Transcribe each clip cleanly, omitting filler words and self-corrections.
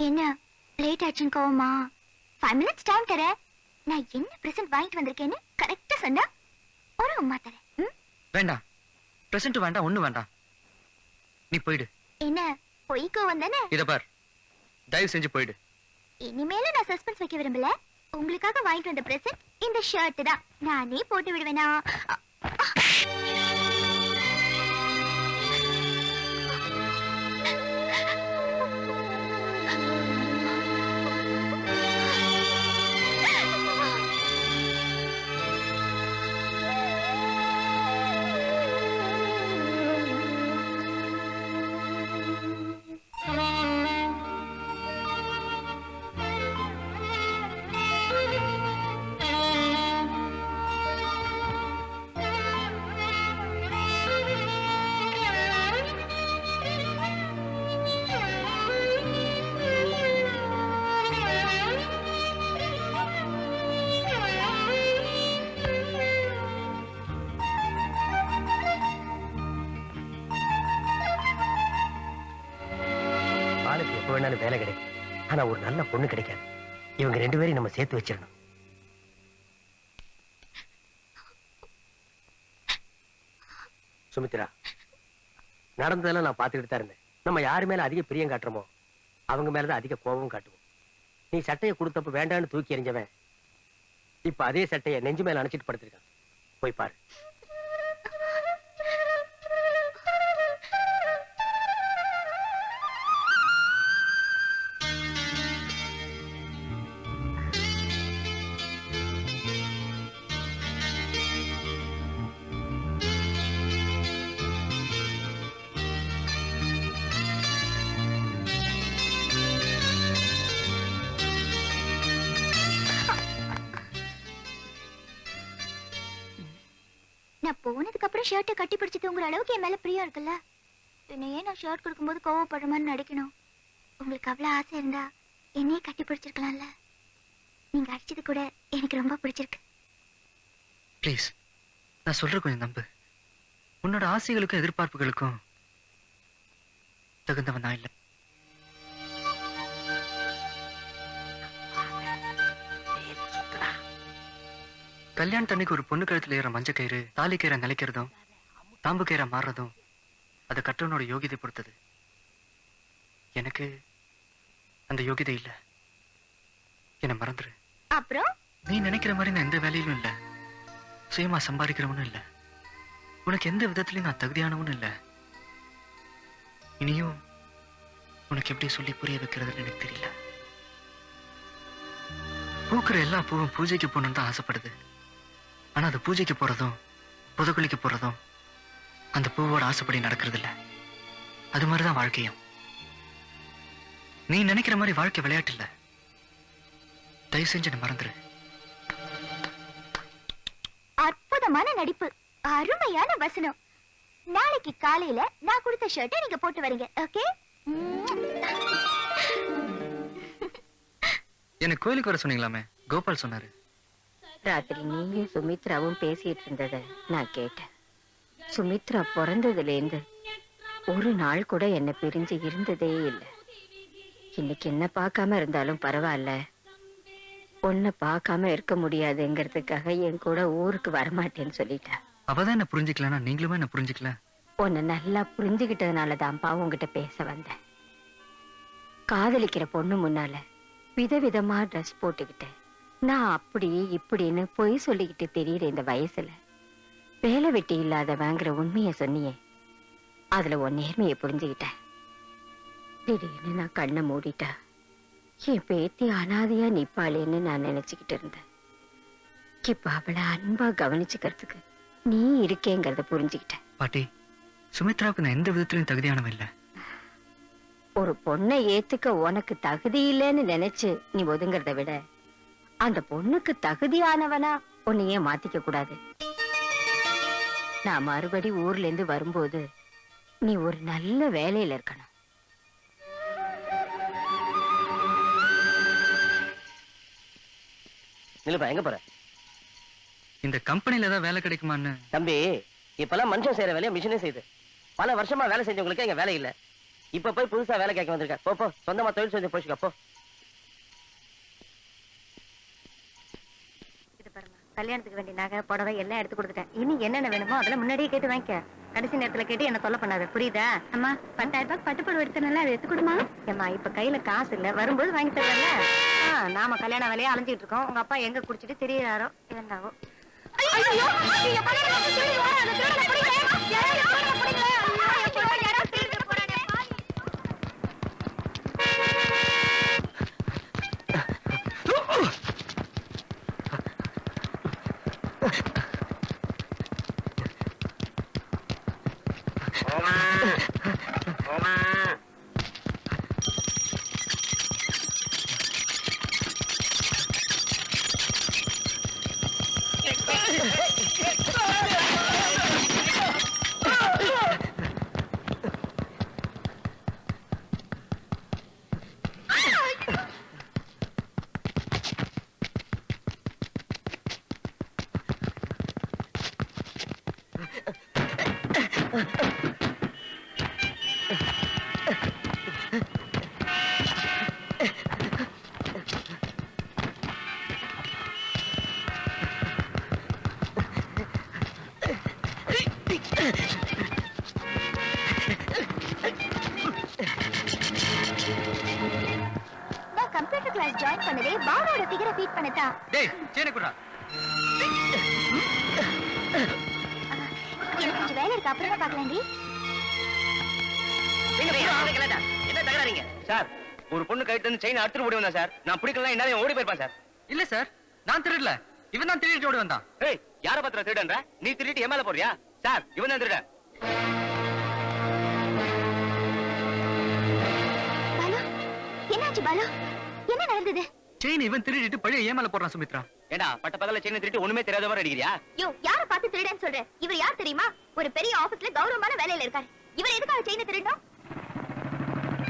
என்ன லேட் ஆச்சுன்னு கோவமா? 5 minutes டைம் தரேன். நான் என்ன பிரசன்ட் வாங்கிட்டு வந்திருக்கேன்னு கரெக்டா சொன்னா ஒரு உம்மா தரேன். வேண்டாம், பிரசன்ட் வேண்டாம், ஒண்ணு வேண்டாம். நீ போயிடு. என்ன பொய்க்கோ வந்தானே? இத பார், தயவு செஞ்சு போயிடு. இனிமேல நான் சஸ்பென்ஸ் வைக்க விரும்பல. உங்களுக்காக வாங்கிட்டு வந்த பிரசன்ட் இந்த ஷர்ட் தான். நானே போட்டு விடுவேனா? வேலை கிடைக்கும், ஆனா ஒரு நல்ல பொண்ணு கிடைக்காது. இவங்க 2 பேரையும் நம்ம சேர்த்து வச்சிடணும். சுமித்ரா, நடந்ததெல்லாம் நான் பார்த்துக்கிட்டு தான் இருந்தேன். நம்ம யாரு மேல அதிக பிரியம் காட்டுறோமோ அவங்க மேலதான் அதிக கோபம் காட்டுவோம். நீ சட்டையை கொடுத்தப்ப வேண்டான்னு தூக்கி எறிஞ்சவன் இப்ப அதே சட்டையை நெஞ்சு மேல அணைச்சிட்டு படுத்திருக்கான். போய் பாரு. நான் போனதுக்கு அப்புறம் ஷர்ட்டை கட்டி பிடிச்சு தூங்குற அளவுக்கு என் மேல பிரியம் இருக்குல்ல. என்னையே நான் ஷர்ட் கொடுக்கும்போது கோவப்படுற மாதிரி நடிக்கணும். உங்களுக்கு அவ்வளவு ஆசை இருந்தா என்னையே கட்டி பிடிச்சிருக்கலாம்ல. நீங்க அடிச்சது கூட எனக்கு ரொம்ப பிடிச்சிருக்கு. ப்ளீஸ், நான் சொல்ற கொஞ்சம் நம்பு. உன்னோட ஆசைகளுக்கும் எதிர்பார்ப்புகளுக்கும் தகுந்தவன் நான் இல்லை. கல்யாணத்தன்னைக்கு ஒரு பொண்ணு கழுத்துல ஏற மஞ்ச கயிறு தாலி கயிறை நிலைக்கிறதும் தாம்பு கயிறை மாறுறதும் அது கற்றவனோட யோகிதை பொறுத்தது. எனக்கு அந்த யோகிதை இல்ல. என்ன மறந்துரு. அப்புறம் நீ நினைக்கிற மாதிரி நான் எந்த வேலையிலும் இல்ல. சுயமா சம்பாதிக்கிறவனும் இல்ல. உனக்கு எந்த விதத்திலையும் நான் தகுதியானவனும் இல்ல. இனியும் உனக்கு எப்படி சொல்லி புரிய வைக்கிறதுன்னு எனக்கு தெரியல. பூக்குற எல்லா பூவும் பூஜைக்கு போகணும்னு தான் ஆசைப்படுது. ஆனா அது பூஜைக்கு போறதும் புதக்குழிக்கு போறதும் அந்த பூவோட ஆசைப்படி நடக்கிறது இல்ல. அது மாதிரிதான் வாழ்க்கையும். நீ நினைக்கிற மாதிரி வாழ்க்கை விளையாட்டு இல்ல. தயவு செஞ்சு என்ன மறந்துரு. அற்புதமான நடிப்பு, அருமையான வசனம். நாளைக்கு காலையில நான் கொடுத்த ஷர்ட்டை நீங்க போட்டு வரீங்க. ஓகே? எனக்கு கோயிலுக்கு வர சொன்னீங்களாமே, கோபால் சொன்னாரு. ராத்திரி நீங்க சுமித்ராவும் பேசிட்டு இருந்தத நான் கேட்டேன். சுமித்ரா பிறந்ததுல இருந்து ஒரு நாள் கூட என்ன பிரிஞ்சு இருந்ததே இல்லை. இன்னைக்கு என்ன பார்க்காம இருந்தாலும் பரவாயில்ல, பொண்ணை பார்க்காம இருக்க முடியாதுங்கிறதுக்காக என் கூட ஊருக்கு வரமாட்டேன்னு சொல்லிட்டா. அவதான் என்ன புரிஞ்சுக்கலன்னா நீங்களுமே என்ன புரிஞ்சுக்கல. உன்னை நல்லா புரிஞ்சுகிட்டதுனாலதான்ப்பா உங்ககிட்ட பேச வந்தேன். காதலிக்கிற பொண்ணு முன்னால விதவிதமா ட்ரெஸ் போட்டுக்கிட்டேன். நான் அப்படி இப்படின்னு பொய் சொல்லிக்கிட்டு தெரியுற இந்த வயசுல வேலை வெட்டி இல்லாதவங்கிற உண்மைய சொன்னியே, அதுல உன் நேர்மையை புரிஞ்சுக்கிட்டேன். திடீர்னு நான் கண்ணை மூடிட்டா என் பேத்தி அனாதையா நிப்பாளேன்னு நான் நினைச்சுக்கிட்டு இருந்தேன். இப்ப அவளை அன்பா கவனிச்சுக்கிறதுக்கு நீ இருக்கேங்கிறத புரிஞ்சுக்கிட்டேன். பாட்டி, சுமித்ராவுக்கு நான் எந்த விதத்திலும் தகுதியானவன் இல்ல. ஒரு பொண்ணை ஏத்துக்க உனக்கு தகுதி இல்லைன்னு நினைச்சு நீ ஒதுங்கிறத விட அந்த பொண்ணுக்கு தகுதியானவனா உன்னையே மாத்திக்க கூடாது. நான் மறுபடி ஊர்ல இருந்து வரும்போது நீ ஒரு நல்ல வேலையில இருக்கணும். நிலுப்பா, எங்க போற? இந்த கம்பெனில ஏதாவது வேலை கிடைக்குமான்னு. தம்பி, இப்பெல்லாம் மனுஷன் செய்யற வேலையை மிஷினே செய்யுது. பல வருஷமா வேலை செஞ்சவங்களுக்கு எங்க வேலை இல்ல. இப்ப போய் புதுசா வேலை கேட்க வந்திருக்க. போ போ, சொந்தமா தொழில் செஞ்சு போச்சுக்க போ. இது பாருங்க, கல்யாணத்துக்கு வேண்டிய நகை புடவை எல்லாம் எடுத்து கொடுத்துட்டேன். இனி என்னென்ன வேணுமோ அதெல்லாம் முன்னாடியே கேட்டு வாங்கிக்க. கடைசி நேரத்துல கேட்டு என்ன தொல்லை பண்ணாத, புரியுதா? அம்மா 10,000 ரூபாய் பட்டுப்புடவை எடுத்தனால அதை எடுத்து கொடுமா. ஏம்மா இப்ப கையில காசு இல்ல, வரும்போது வாங்கி தரல. நாம கல்யாண வேலையை அலைஞ்சிட்டு இருக்கோம். உங்க அப்பா எங்க குடிச்சிட்டு தெரியறாரோ என்னவோ. கம்ப்யூட்டர் கிளாஸ் ஜாயின் பண்ணதே பாரோட ஃபிகரை ஃபீட் பண்ணதா. டேய் சேனை குடா. எனக்கு கொஞ்சம் வேலை இருக்கு, அப்புறமா பார்க்கலாம்டி. என்ன தகராறீங்க சார்? ஒரு பொண்ணு கைட்டு வந்து செயின் அறுத்துட்டு ஓடி வந்தா சார். நான் பிடிக்கலாம் என்ன ஓடி போயிருப்பேன் சார். இல்ல சார், நான் திருடல. இவன் தான் திருடிட்டு ஓடி வந்தான். ஏய், யார பத்திர திருடன்ற? நீ திருடிட்டு என் மேல போறியா? சார், இவன் தான் திருடன். பாலு, என்னாச்சு பாலு? என்ன நடந்தது? செயின் இவன் திருடிட்டு பழைய ஏமால போடுறான் சுமித்ரா. ஏண்டா பட்ட பகல செயின் திருட்டு ஒண்ணுமே தெரியாத மாதிரி அடிக்கிறியா? யோ, யார பார்த்து திருடன்னு சொல்ற? இவர் யார் தெரியுமா? ஒரு பெரிய ஆபீஸ்ல கௌரவமான வேலையில இருக்காரு. இவர் எதுக்காக செயினை திருடணும்?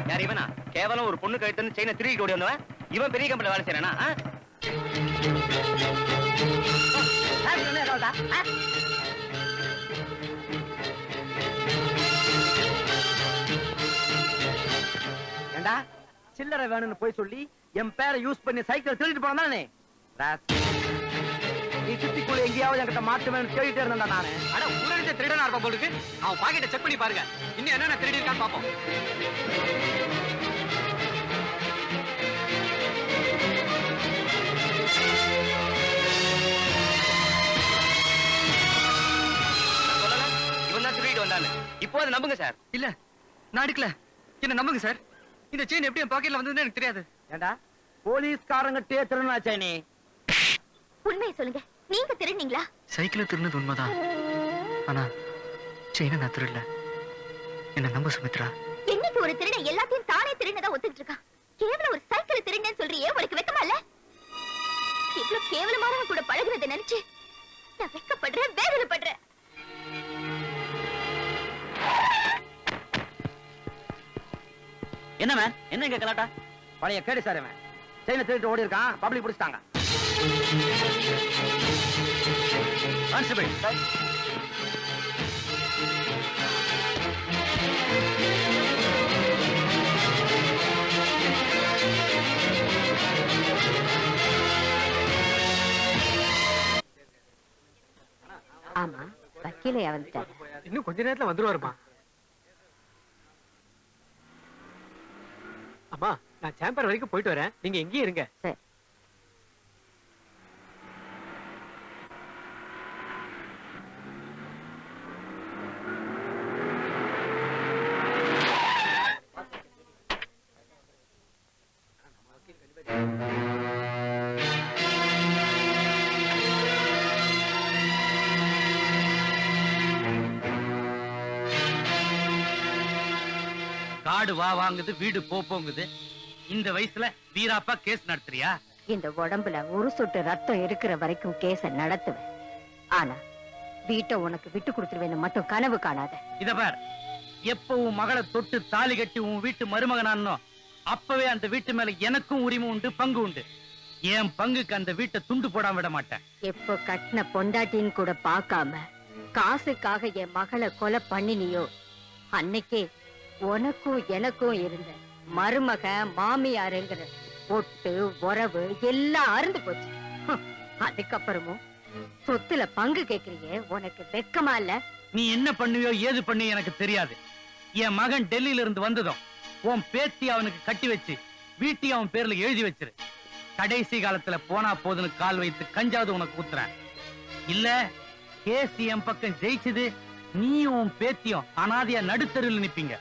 யார் இவனா? கேவலம் ஒரு பொண்ணு கைட்டு வந்து செயினை திருடிட்டு ஓடி வந்தவன். இவன் பெரிய கம்பெனில வேலை செய்யறானா? ஏண்டா சில்லறை வேணும்னு போய் சொல்லி என் பேரை யூஸ் பண்ணி சைக்கிள் திருடிட்டு போனானே. நீ சிட்டிக்குள்ள எங்கேயாவது என்கிட்ட மாட்டு வேணும் தேடிட்டே இருந்தா நானு. அட ஊரடிச்ச திருடனா இருப்பான் போலுக்கு. அவன் பாக்கெட்டை செக் பண்ணி பாருங்க. இன்னும் என்னென்ன திருடி இருக்கான்னு பாப்போம். இவன் தான் திருடிட்டு வந்தானு. இப்போ அதை நம்புங்க சார். இல்ல, நான் எடுக்கல. என்ன நம்புங்க சார். இந்த செயின் எப்படி என் பாக்கெட்ல வந்ததுன்னு எனக்கு தெரியாது. ஏண்டா போலீஸ்காரங்கிட்டே திருநாச்சே நீ. உண்மையை சொல்லுங்க, நீங்க திருடுனீங்களா? சைக்கிள திருடுனது உண்மைதான். ஆனா செயினை நான் திருடல. என்ன நம்ப சுமித்ரா. என்னைக்கு ஒரு திருடன் எல்லாத்தையும் தானே திருடனதா ஒத்துக்கிட்டு இருக்கான். கேவலம் ஒரு சைக்கிள் திருடனேன்னு சொல்றியே, உனக்கு வெக்கமா இல்ல? இவ்வளவு கேவலமானவன் கூட பழகுறதை நினைச்சு நான் வெக்கப்படுறேன், வேதனைப்படுறேன். என்ன மேன், என்ன இங்க கலாட்டா? பழைய கேடு சார் மேன். செயினை திருட்டு ஓடி இருக்கான், பப்ளிக் பிடிச்சிட்டாங்க. கான்ஸ்டபிள் ஆமா, வக்கீலையா வந்துட்டாரு. இன்னும் கொஞ்ச நேரத்துல வந்துருவாருமா. அம்மா, நான் சேம்பர் வரைக்கும் போயிட்டு வரேன். நீங்க எங்கேயும் இருங்க. சரி. காடு வா வாங்குது, வீடு போங்குது. இந்த வயசுல வீராப்பா கேஸ் நடத்துறியா? இந்த உடம்புல ஒரு சொட்டு ரத்தம் இருக்கிற வரைக்கும் கேஸ நடத்துவேன். ஆனா வீட்டை உனக்கு விட்டு கொடுத்துருவேன்னு மட்டும் கனவு காணாத. இத பார், எப்ப உன் மகளை தொட்டு தாலி கட்டி உன் வீட்டு மருமகனானோ அப்பவே அந்த வீட்டு மேல எனக்கும் உரிமை உண்டு, பங்கு உண்டு. என் பங்குக்கு அந்த வீட்டை துண்டு போடாம விட மாட்டேன். எப்போ கட்டின பொண்டாட்டின்னு கூட பார்க்காம காசுக்காக என் மகளை கொலை பண்ணினியோ அன்னைக்கே உனக்கும் எனக்கும் இருந்த மருமக மாமியாருங்கிற ஒட்டு உறவு எல்லாம் அறுந்து போச்சு. அதுக்கப்புறமும் சொத்துல பங்கு கேக்குறீங்க, உனக்கு வெக்கமா இல்ல? நீ என்ன பண்ணுவியோ ஏது பண்ணுவியோ எனக்கு தெரியாது. என் மகன் டெல்லியில இருந்து வந்ததும் உன் பேத்தி அவனுக்கு கட்டி வச்சு வீட்டையும் அவன் பேர்ல எழுதி வச்சிரு. கடைசி காலத்துல போனா போதுன்னு கால் வைத்து கஞ்சாவது உனக்கு ஊத்துறேன். இல்ல கேஸ் என் பக்கம் ஜெயிச்சது, நீயும் உன் பேத்தியும் அனாதையா நடுத்தருவில் நிப்பீங்க.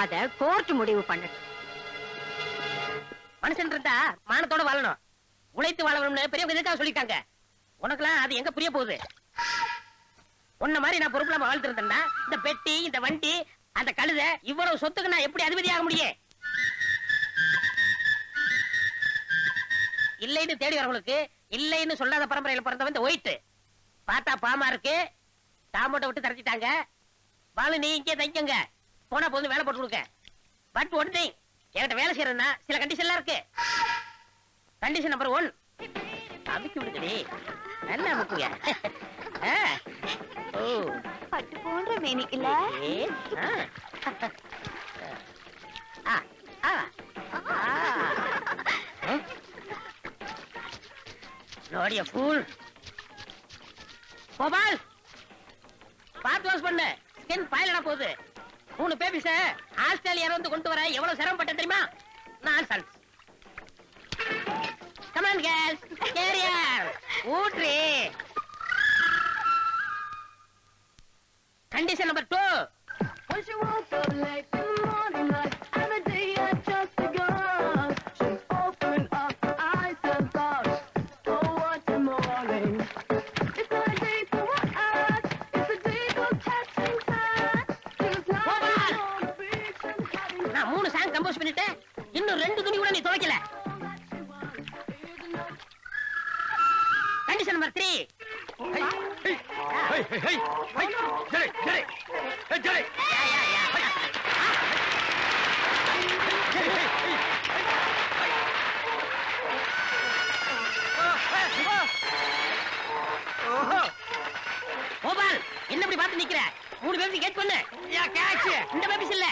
அத கோர்ட் முடிவு பண்ணட்டும். மனுஷன் இருந்தா மானத்தோட வாழணும், உழைத்து வாழணும்னு பெரியவங்க எதுக்காக சொல்லிட்டாங்க. உனக்குலாம் அது எங்க புரிய போகுது? உன்ன மாதிரி நான் பொறுப்புலாம வாழ்த்திருந்தேன்னா இந்த பெட்டி, இந்த வண்டி, அந்த கழுதை, இவ்வளவு சொத்துக்கு நான் எப்படி அதிபதியாக முடியும்? இல்லைன்னு தேடி வரவங்களுக்கு இல்லைன்னு சொல்லாத பரம்பரையில பிறந்தவன் இந்த ஒயிட். பார்த்தா பாமா இருக்கு, தாமோட்டை விட்டு தரச்சிட்டாங்க. வாழு, நீ இங்கே தைக்கங்க, போனா போதும் வேலை போட்டு கொடுக்க. பட் ஒன் திங், என்கிட்ட வேலை செய்யறதுன்னா சில கண்டிஷன்லாம் இருக்கு. கண்டிஷன் நம்பர் 1, அமுக்கி விடுங்கடி, நல்லா அமுக்குங்க. ஓ, பட்டு போன்ற மேனிக்கல. நோடிய ஃபூல். கோபால், பார்த்து வாஷ் பண்ணு, ஸ்கின் பாயிலடா போகுது. 3 பேபிஸ ஆஸ்திரேலியால வந்து கொண்டு வர எவ்வளவு சிரமப்பட்ட தெரியுமா? Nonsense. Come on girls, career ஊட்ரி. Condition number 2, When she woke up late in the morning, like every day I just begun. She opened up her eyes and thought, oh, what a morning. It's not a day for us, it's a day for catching time. She was lying on the beach and having நான் 3 song compose பண்ணிட்டேன், இன்னும் 2 துணி கூட நீ துவைக்கல. Condition number 3, Gopal, என்ன இப்படி பார்த்து நிக்கிற? 3 பேபிஸ் கேட்ச் பண்ணு. இந்த பேபிஸ் இல்ல,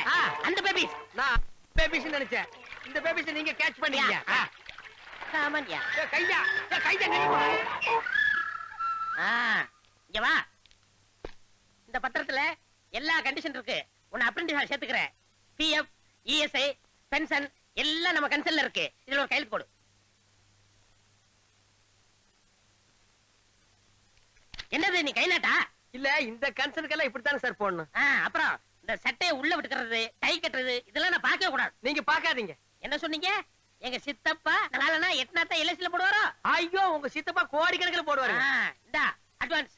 அந்த பேபிஸ். நான் பேபிஸ் நினைச்சேன், இந்த பேபிஸ் நீங்க கேட்ச் பண்ணீங்க. சாமான்யா. கையா கையா இங்க வா. இந்த பத்திரத்துல எல்லா கண்டிஷன் இருக்கு. உன்னை அப்ரெண்டிஸா சேர்த்துக்கிறேன். பிஎஃப், இஎஸ்ஐ, பென்ஷன் எல்லாம் நம்ம கன்சல்ல இருக்கு. இதுல ஒரு கையெழுத்து போடு. என்னது நீ கைநாட்டா? இல்ல, இந்த கன்சர்னுக்கெல்லாம் இப்படித்தானே சார் போடணும். அப்புறம் இந்த சட்டையை உள்ள விட்டுக்கிறது, டை கட்டுறது, இதெல்லாம் நான் பார்க்கவே கூடாது. நீங்க பாக்காதீங்க. என்ன சொன்னீங்க? எங்க சித்தப்பா நாளனா எத்தனாத்த எல்ஐசில போடுவாரோ? ஐயோ, உங்க சித்தப்பா கோடிக்கணக்கில் போடுவாரு. இந்தா அட்வான்ஸ்.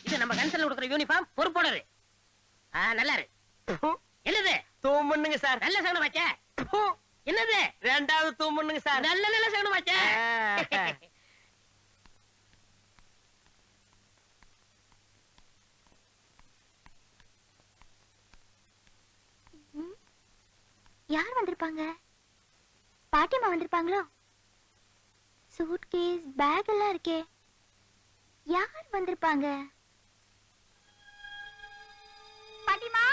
இது நம்ம கன்சல்ல கொடுக்குற யூனிஃபார்ம், பொறுப்போடரு. நல்லா இருக்கு. என்னது? தூமுன்னுங்க சார். நல்ல சகனம் வச்ச. என்னது? 2வது தூமுன்னுங்க சார். நல்ல சகனம் வச்ச. யார் வந்திருப்பாங்க? பாட்டிமா வந்திருப்பாங்களோ? சூட்கேஸ், பேக் எல்லாம் இருக்கே, யார் வந்திருப்பாங்க? பாட்டிமா,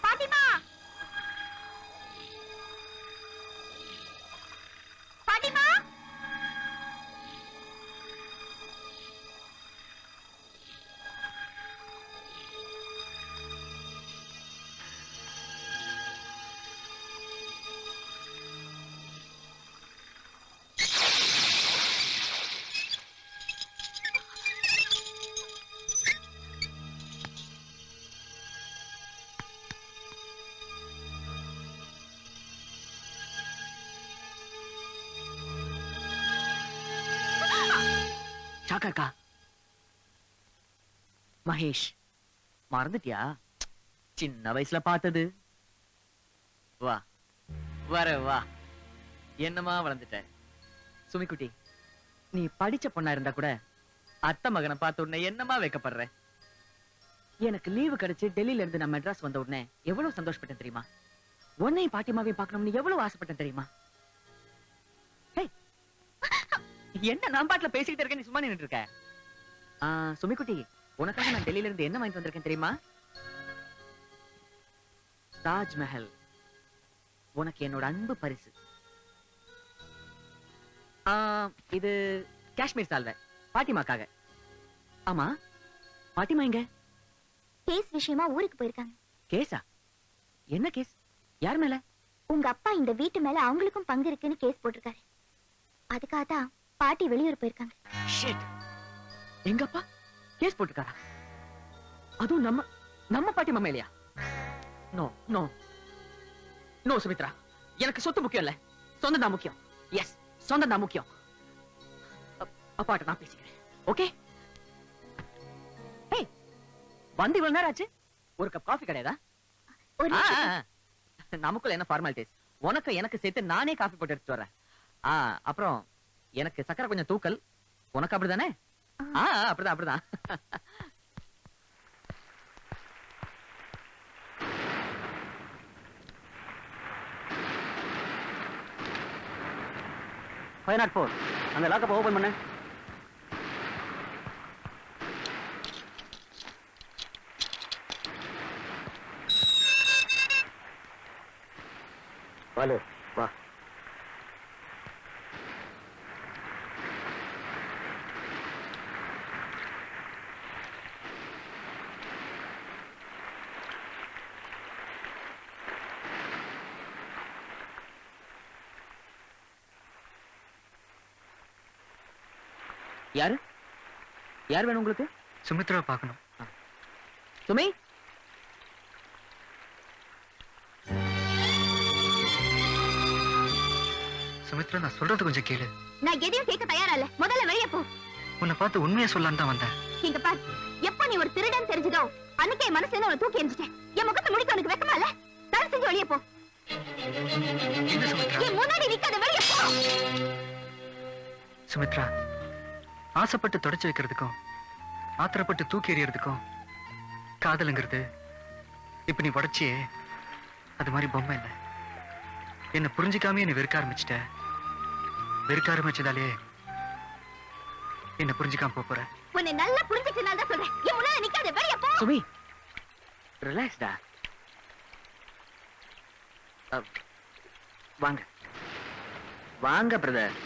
பாட்டிமா, பாட்டிமா. சாக்கா, மகேஷ் மறந்துட்டியா? சின்ன வயசுல பார்த்தது. வா வர வா, என்னமா வளர்ந்துட்ட சுமிக்குட்டி. நீ படிச்ச பொண்ணா இருந்தா கூட அத்தை மகனை பார்த்த உடனே என்னமா வைக்கப்படுற? எனக்கு லீவு கிடைச்சு டெல்லியில இருந்து நான் மெட்ராஸ் வந்த உடனே எவ்வளவு சந்தோஷப்பட்டேன் தெரியுமா? உன்னையும் பாட்டிமாவையும் பார்க்கணும்னு எவ்வளவு ஆசைப்பட்டேன் தெரியுமா? என்ன நான் பாட்டுல பேசிக்கிட்டு இருக்கேன், நீ சும்மா நின்னுட்டு இருக்க? சுமிக்குட்டி, உனக்காக நான் டெல்லியில இருந்து என்ன வாங்கிட்டு வந்திருக்கேன் தெரியுமா? தாஜ்மஹல். உனக்கு என்னோட அன்பு பரிசு. இது காஷ்மீர் சால்வை, பாட்டிமாக்காக. ஆமா, பாட்டிமா எங்க? கேஸ் விஷயமா ஊருக்கு போயிருக்காங்க. கேஸா? என்ன கேஸ்? யார் மேல? உங்க அப்பா இந்த வீட்டு மேல அவங்களுக்கும் பங்கு இருக்குன்னு கேஸ் போட்டிருக்காரு. அதுக்காக தான் பாட்டி வெளியூர் போயிருக்காங்க. ஷிட். எங்க அப்பா கேஸ் போட்டுருக்காரா? அதுவும் நம்ம பாட்டிமா மேலையா? நோ நோ நோ சுமித்ரா, எனக்கு சொத்து முக்கியம் இல்ல, சொந்தம் தான் முக்கியம். எஸ், சொந்தம் தான் முக்கியம். அப்பாட்ட நான் பேசிக்கிறேன். ஓகே? ஏய், வந்து இவ்வளவு நேரம் ஆச்சு, ஒரு கப் காஃபி கிடையாதா? ஒரு நிமிஷம். நமக்குள்ள என்ன ஃபார்மாலிட்டிஸ்? உனக்கு எனக்கு சேர்த்து நானே காஃபி போட்டு எடுத்து வரேன். அப்புறம் எனக்கு சக்கரை கொஞ்சம் தூக்கல், உனக்கு அப்படிதானே? அப்படிதான் அப்படிதான். அந்த லாக்கப்பை ஓபன் பண்ணு. வாலு, வா. யாரு யார் வேணும் உங்களுக்கு? சுமித்ராவை பார்க்கணும். சுமி, சுமித்ரா, நான் சொல்றது கொஞ்சம் கேளு. நான் எதையும் கேட்க தயாரா இல்ல. முதல்ல வெளியே போ. உன்னை பார்த்து உண்மையை சொல்லலான்னு தான் வந்தேன். இங்க பாரு, எப்ப நீ ஒரு திருடன் தெரிஞ்சதோ அன்னைக்கே என் மனசுல உன்னை தூக்கி எறிஞ்சிட்டேன். என் முகத்தை முடிக்க உனக்கு வெக்கமா இல்ல? தயவு செஞ்சு வெளியே போ. என்ன சுமித்ரா? என் முன்னாடி நிக்காத, வெளியே போ. சுமித்ரா, ஆசைப்பட்டு தொடச்சு வைக்கிறதுக்கும் ஆத்திரப்பட்டு தூக்கி எறியறதுக்கும் காதலுங்கிறது இப்ப நீ உடைச்சியே அது மாதிரி பொம்மை இல்லை. என்ன புரிஞ்சுக்காம என்ன வெறுக்க ஆரம்பிச்சிட்ட. வெறுக்க ஆரம்பிச்சதாலே என்ன புரிஞ்சுக்காம போற. உன்னை நல்லா புரிஞ்சுக்கிட்டனால தான் சொல்றேன். என் முன்னாடி நிக்காத, வெளியே போ. சுமி, ரிலாக்ஸ்டா. வாங்க வாங்க பிரதர்.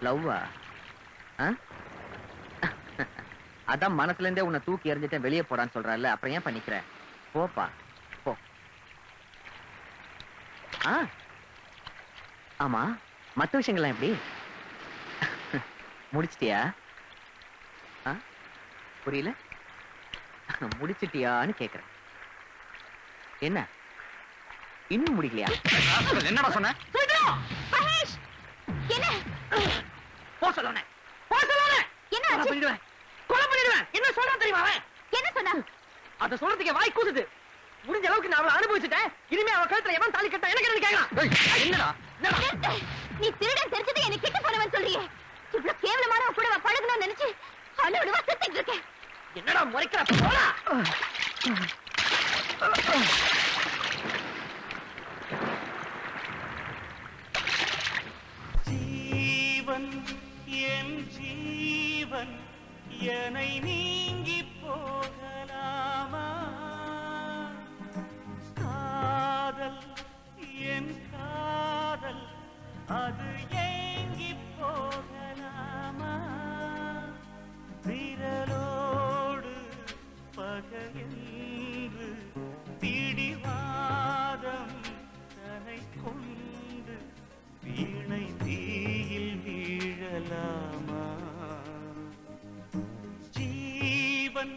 லவ்வா? அதான் மனசுல இருந்தே உன்னை தூக்கி எறிஞ்சிட்டேன் வெளியே போடான்னு சொல்றல, அப்புறம் ஏன் பண்ணிக்கிற? போப்பா போ. ஆமா, மத்த விஷயங்கள்லாம் எப்படி முடிச்சிட்டியா? புரியல? முடிச்சிட்டியான்னு கேக்குறேன். என்ன இன்னும் முடிக்கலையா? என்னடா சொன்ன? மகேஷ், என்ன போ சொல்லுனே, போ சொல்லுனே. என்ன ஆச்சு? கொலை பண்ணிடுவேன். என்ன சொல்றான் தெரியுமா அவன்? என்ன சொன்னா? அத சொல்றதுக்கே வாய் கூசுது. முடிஞ்ச அளவுக்கு நான் அவளை அனுபவிச்சுட்டேன். இனிமே அவ கழுத்துல எவன் தாலி கட்டா எனக்கு என்ன கேட்கலாம்? என்னடா? நிறுத்து. நீ திருடன் தெரிஞ்சது என்ன கிட்ட போனவன் சொல்றியே. இவ்வளவு கேவலமான கூட பழகணும்னு நினைச்சு அழுவழுவா செத்துட்டு இருக்கேன். என்னடா முறைக்கிற? போடா. ஜீவன் என் ஜீவன் என்னை நீங்கி போகலாமா? காதல் என் காதல் அது ஏங்கி போகலாமா? விரலோடு பகையென்று பிடிவாதம் தனை கொண்டு வீணை தீயில் வீழலாமா? ஜீவன்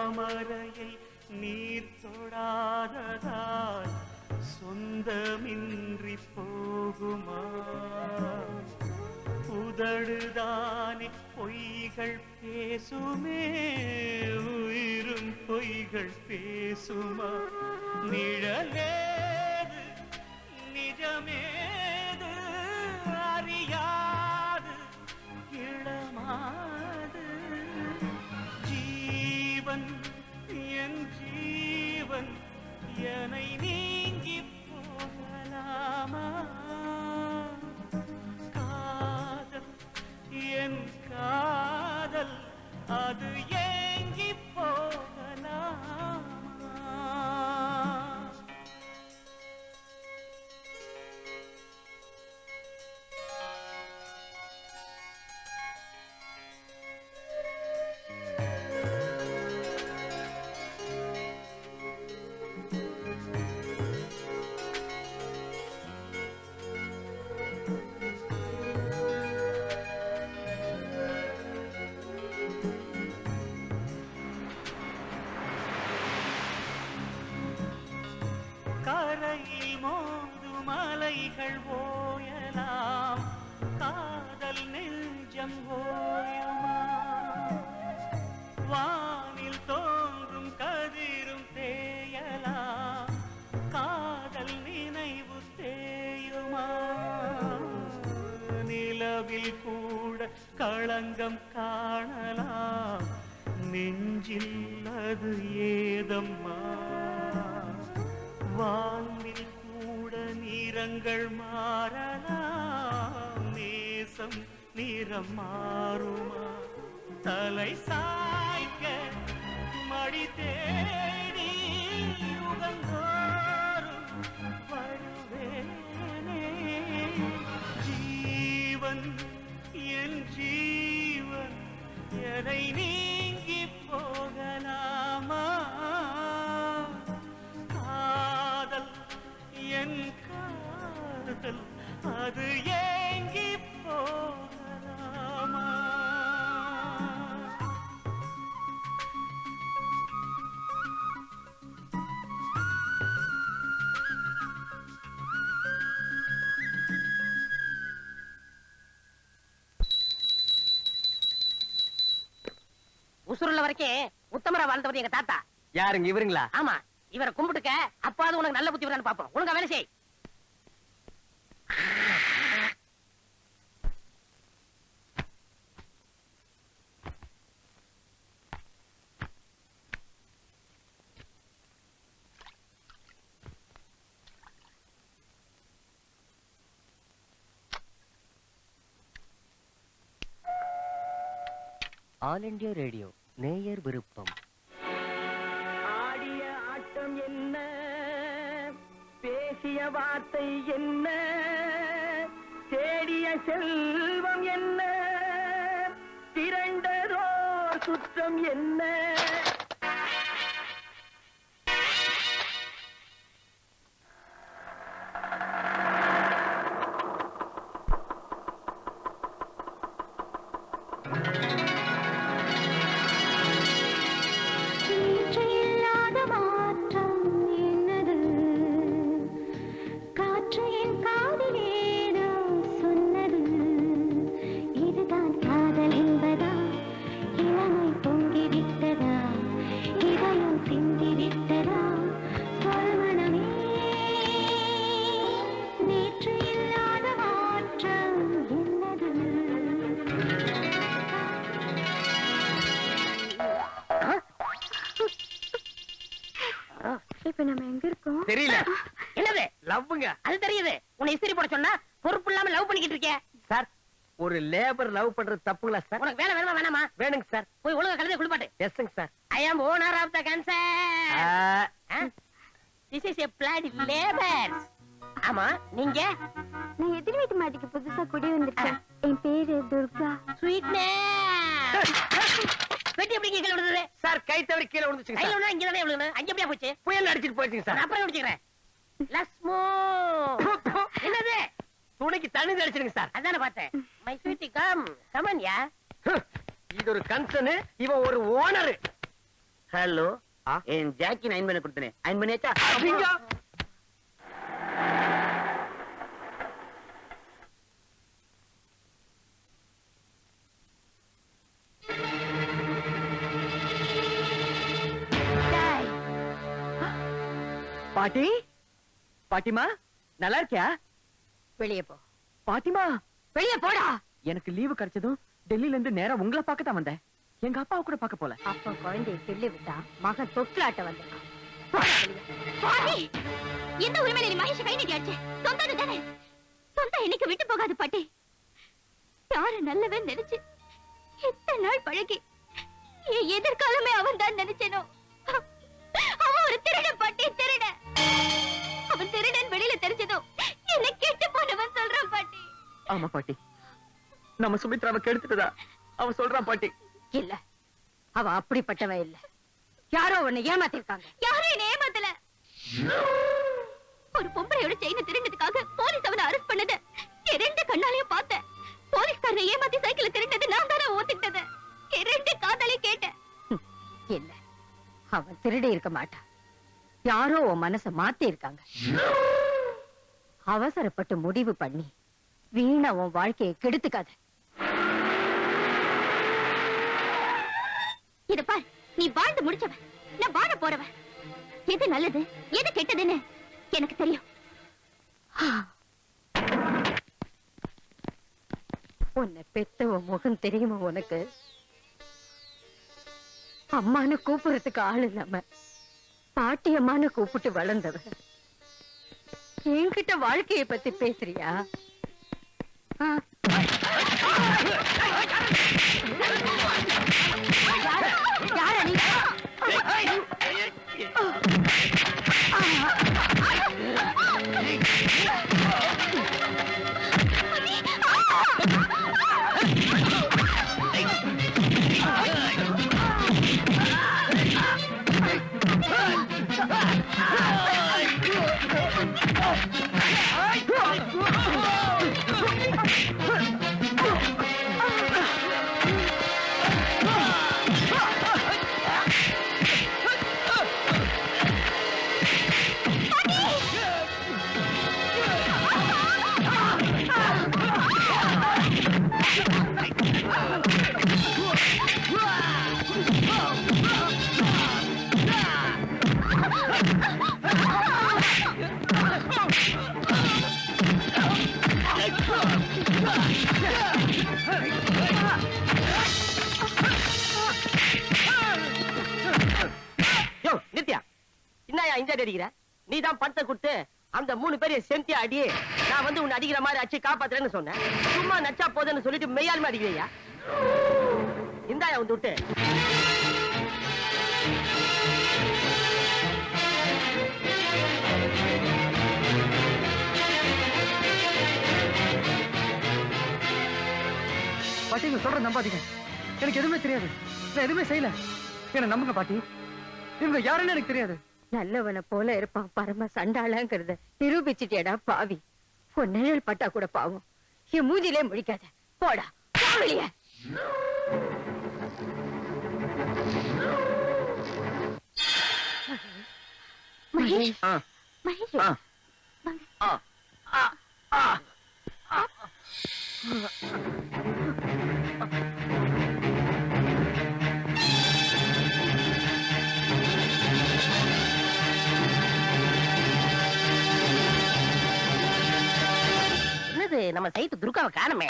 தாமரையை நீர் தொடாததால் சொந்தமின்றி போகுமா? உதடுதானே பொய்கள் பேசுமே, உயிரும் பொய்கள் பேசுமா? நிழலேது நிஜமேது அறியாது இளமாது. ஜீவன் என் ஜீவன் என்னை நீங்கி போகலாமா? காதல் என் காதல் அது ஏங்கி போகலாமா? கரையில் மோந்து மலைகள் ஓயலாம், காதல் நெஞ்சம் ஓயுமா? வானில் தோன்றும் கதிரும் தேயலாம், காதல் நினைவு தேயுமா? நிலவில் கூட களங்கம் காணலாம், நெஞ்சில் அது ஏதம்மா? வானில் கூட நிறங்கள் மாறலாம், நேசம் நிறம் மாறுமா? தலை சாய்க்க மடி தேடி யுகந்தோறும் வருவேனே. ஜீவன் என் ஜீவன் எதை நீங்கி போகலாமா? காதல் என் காதல் அது ஏங்கி போகலாமா? உசுருள்ள வரைக்கும் உத்தமரா வாழ்ந்தவர் எங்க தாத்தா. யாருங்க இவருங்களா? ஆமா, இவரை கும்பிட்டுக்க, அப்பாவது உனக்கு நல்ல புத்தி வரான்னு பாப்போம். ஒழுங்கா வேலை செய். ஆல் இண்டியா ரேடியோ நேயர் விருப்பம். ஆடிய ஆட்டம் என்ன, பேசிய வார்த்தை என்ன, தேடிய செல்வம் என்ன, திரண்டதோர் சுற்றம் என்ன? தெரியல. என்னது லவ்வுங்க. அது தெரியுது. உன்னை இஸ்திரி போட சொன்னா பொறுப்பு இல்லாம லவ் பண்ணிக்கிட்டு இருக்கே. சார், ஒரு லேபர் லவ் பண்றது தப்புங்களா சார்? உனக்கு வேலை வேணுமா வேணாமா? வேணுங்க சார். போய் ஒழுங்கா கழுதை குளிப்பாட்டு. எஸ்ங்க sir. I am owner of the concern. This is a bloody labor. ஆமா, நீங்க? நான் எதிர் வீட்டு மாட்டிக்கு புதுசா குடி வந்திருக்கேன். என் பேரு துர்கா. ஸ்வீட்னே. வெட்டி எப்படி கீழே விழுந்தது? சார், கை தவறி கீழே விழுந்துச்சுங்க கையில சார். விழுந்தா இங்க தானே விழுந்தது. அங்க எப்படியா போச்சு? புயல் அடிச்சிட்டு போயிடுச்சுங்க நான் சார். அப்புறம் முடிச்சுக்கிறேன். லஸ்மோ. என்னது? துணைக்கு தண்ணி அடிச்சிருங்க சார். அதானே பார்த்தேன். My sweety come. கமன் யா. இது ஒரு கன்சர்ன், இவன் ஒரு ஓனர். ஹலோ என் ஜாக்கி அயன் பண்ண கொடுத்தனே அயன் பண்ணியாச்சா பாட்டி பாட்டிமா நல்லா இருக்கியா? வெளியே போ, பாட்டிமா வெளியே போடா. எனக்கு லீவு கிடைச்சதும் டெல்லியில இருந்து நேரா உங்களை பார்க்க தான் வந்தேன். எங்க அப்பாவை கூட பார்க்க போல. அப்ப குழந்தையை கிள்ளி விட்டா மகன் தொட்டிலாட்ட வந்திருக்கான். எந்த உரிமையில நீ மகேஷ கை நீட்டியாச்சு? சொந்தம் தானே, சொந்தம் என்னைக்கு விட்டு போகாது பாட்டி. யாரு நல்லவே நினைச்சு இத்தனை நாள் பழகி என் எதிர்காலமே அவன் தான் நினைச்சேனோ, அவன் ஒரு திருடன் பாட்டி, திருடன். அவன் திருடன் வெளியில தெரிஞ்சதோ என்ன கெட்டு போனவன் சொல்றான் பாட்டி. ஆமா பாட்டி, நம்ம சுமித்ராவை கெடுத்துட்டதா அவ சொல்றான் பாட்டி. இல்ல, அவ அப்படிப்பட்டவன் இல்ல. யாரோ உன்னை ஏமாத்திருக்காங்க. யாரும் என்ன ஏமாத்தல. ஒரு பொம்பளையோட செயினை திருடினதுக்காக போலீஸ் அவனை அரெஸ்ட் பண்ணது என் ரெண்டு கண்ணாலையும் பார்த்தேன். போலீஸ்காரனை ஏமாத்தி சைக்கிள் திருடினது நான் தானே ஒத்துக்கிட்டது. என் ரெண்டு காதலையும் கேட்டேன். இல்ல, அவன் திருடி இருக்க மாட்டான். யாரோ உன் மனச மாத்தி இருக்காங்க. அவசரப்பட்டு முடிவு பண்ணி வீணா உன் வாழ்க்கையை கெடுத்துக்காத. இத பார், நீ வாழ்ந்து முடிச்சவன், நான் வாழ போறவன். எது நல்லது எது கெட்டதுன்னு எனக்கு தெரியும். உன்னை பெத்த உன் முகம் தெரியுமா உனக்கு? அம்மானு கூப்பிடுறதுக்கு ஆள் இல்லாம பாட்டி அம்மானு கூப்பிட்டு வளர்ந்தவ. என்கிட்ட வாழ்க்கைய பத்தி பேசுறியா? யார நீ? நீ தான் பணத்தை கொடுத்து அந்த 3 பேரையும் செந்தியா அடி, நான் வந்து உன்னை அடிக்கிற மாதிரி அடிச்சு காப்பாத்துறேன்னு சொன்னேன். சும்மா நச்சா போதுன்னு சொல்லிட்டு மெய்யாலுமே அடிக்கிறியா? இந்தாயா வந்து விட்டு. பாட்டி, இவங்க சொல்ற நம்பாதீங்க. எனக்கு எதுவுமே தெரியாது. நான் எதுவுமே செய்யல. என்ன நம்புங்க பாட்டி. இவங்க யாருன்னு எனக்கு தெரியாது. நல்லவனை போல இருப்பான், பரம சண்டாளங்கிறத நிரூபிச்சுட்டேடா பாவி. உன் நிழல் பட்டா கூட பாவம். என் மூஞ்சிலே முழிக்காத. போடா, வெளியே. மகேஷ், ஆ. மகேஷ், ஆ. வாங்க. என்னது, நம்ம சைத்து துர்காவை காணுமே.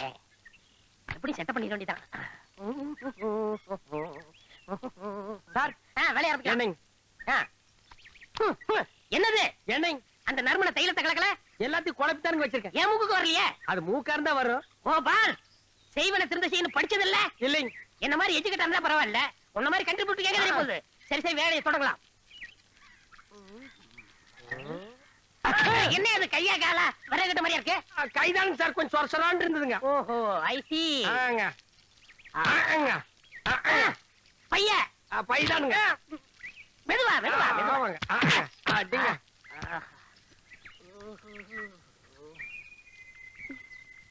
எப்படி செட்டப் பண்ணிட வேண்டியதான். சார், வேலைய ஆரம்பிக்கலாம். என்னது எண்ணெய்? அந்த நறுமண தைலத்தை கலக்கல எல்லாத்தையும் குழப்பித்தானுங்க வச்சிருக்கேன். ஏன் மூக்குக்கு வரலையே? அது மூக்கா இருந்தா வரும். ஓ பால், செய்வன திருந்த செய்யணும் படிச்சது இல்ல? இல்லைங்க. என்ன மாதிரி எஜுகேட் இருந்தா பரவாயில்ல, உன்ன மாதிரி கண்டுபிடிச்சு கேட்க தெரிய போகுது. சரி சரி, வேலையை தொடங்கலாம். என்ன அது, கையா காலா வரகட்ட மாதிரியா இருக்கு? கைதானுங்க சார், கொஞ்சம் சொரசொரான்னு இருந்ததுங்க. ஓஹோ, ஐ சி. பைய பைதானுங்க. மெதுவா மெதுவா மெதுவாங்க. அடிங்க.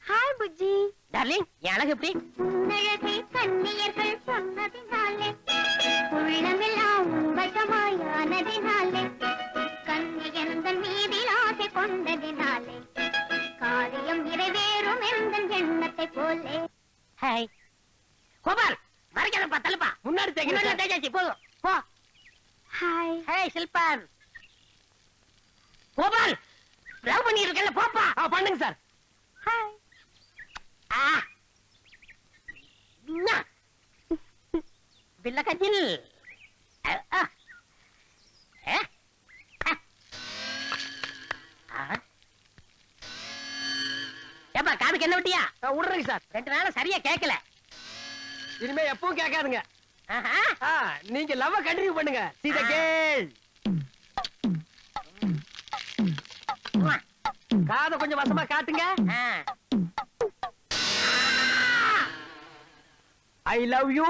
ஹாய் புஜ்ஜி டார்லிங் என் அழகு எப்படி உன்னழகை கண்ணியர்கள் சொன்னதினாலே உள்ளமெல்லாம் வசமாயானதினாலே கண்ணியந்தன் மீதில் ஆசை கொண்டதினாலே காரியம் நிறைவேறும் எந்த எண்ணத்தை போலே ஹாய் கோபால் மறைக்காதப்பா தள்ளுப்பா முன்னாடி தேய்க்கிறேன் தேஜாச்சி போதும் போ ஹாய் ஹேய் சில்பான் கோபால் லவ் பண்ணி இருக்கல போப்பா பண்ணுங்க சார் ஹாய் ஆ பில்ல கஜில் ஏப்பா காதுக்கு என்ன விட்டியா விடுறேங்க சார் 2 நாளா சரியா கேட்கல இனிமே எப்பவும் கேட்காதுங்க ஆஹா நீங்க லவ் கண்டினியூ பண்ணுங்க சீதா கேள் காதை கொஞ்சம் வசமா காட்டுங்க ஐ லவ் யூ